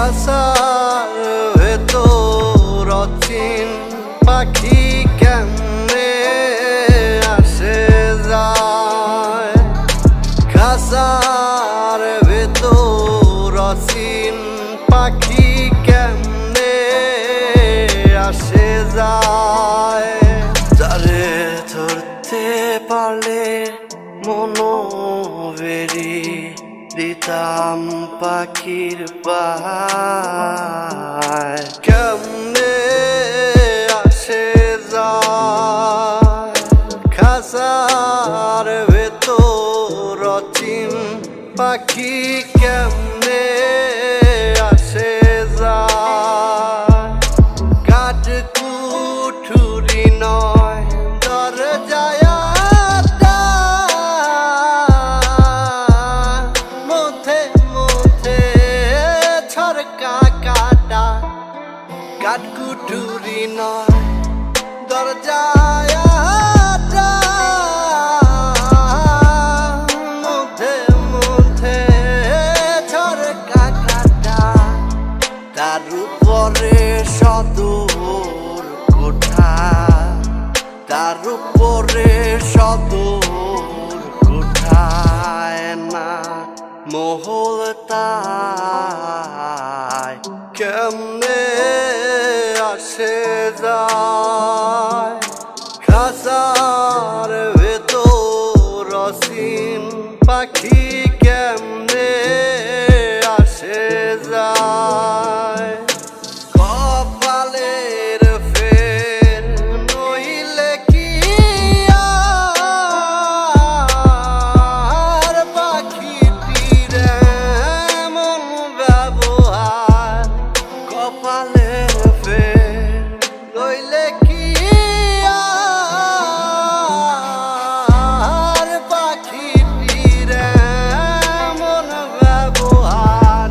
খাসার ভেতর অচিন পাখি কেমনে আসে যায়। খাসার ভেতর অচিন পাখি কেমনে আসে যায়। যারে ধরতে পারলে মনোবেরি দিতাম পাখির পায়। কেমনে আসে যায় খাসার ভেতর অচিন পাখি কেমনে আসে যায়। কাঠ কুঠুরি নয় দরজায় কাঠকুটুরি নয় দরজায় মধ্যে মধ্যে ঝরকা কাটা। তার উপরে সদর কোঠা, তার উপরে সদর কোঠায় না মহল তাই। কেমনে আসে যায় খাসার ভেতর অচিন পাখি কেমনে আসে যায়। কপালের ফের নইলে কি আর পাখিটির এমন ব্যবহার। কপালের ফের নইলে কি আর পাখিটির এমন ব্যবহার।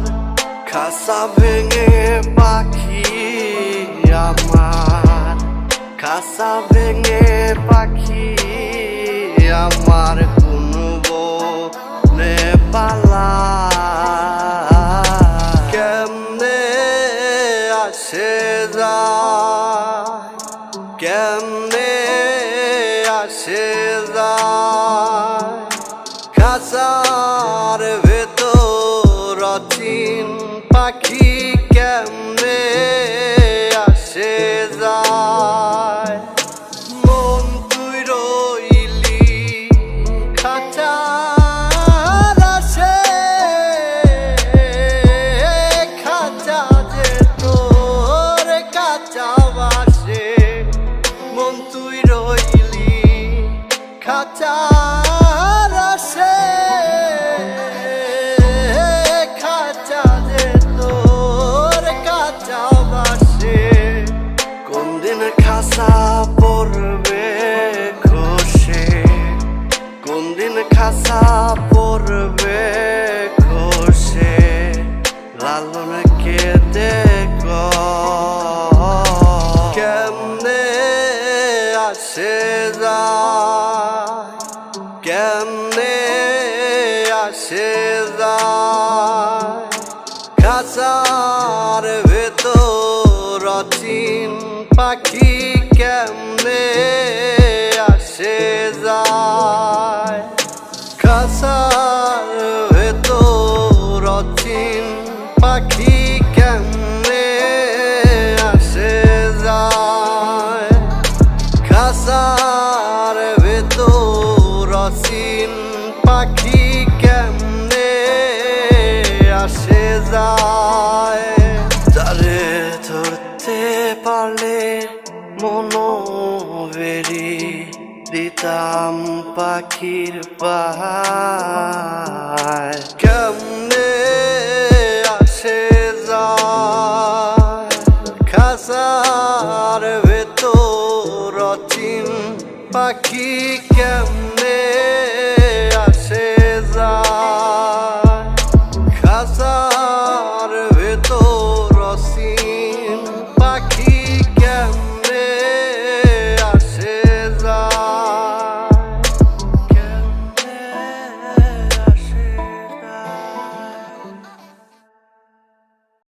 খাসা ভেঙে পাখি আমার, খাসা ভেঙে পাখি আমার কোন বনে পালা। কেমনে আসে যায়, কেমনে আসে যায় খাসার ভেতর অচিন পাখি কেমনে আসে যায়। মন তুই রইলি খাঁচার আসে, খাঁচা যে তোর কাঁচা বাসে। মন তুই রইলি খাঁচার আসে, খাঁচা যে তোর কাঁচা বাসে। কোন দিন খাসা পড়বে খসে, কোন দিন খাসা পড়বে খসে। লালন কেঁদে কেমনে আসে যায়, কেমনে আসে যায় খাসার ভেতর অচিন পাখি কেমনে আসে যায়। খাসার ভেতর অচিন পাখি কেমনে আসে যায়। খাসার ভেতর অচিন পাখি কেমনে আসে যায়। যারে ধরতে পারলে মনোবেরি দিতাম পাখির পায়। কেমনে আসে যায় খাসার ভেতর অচিন পাখি কেমনে আসে যায়। খাসা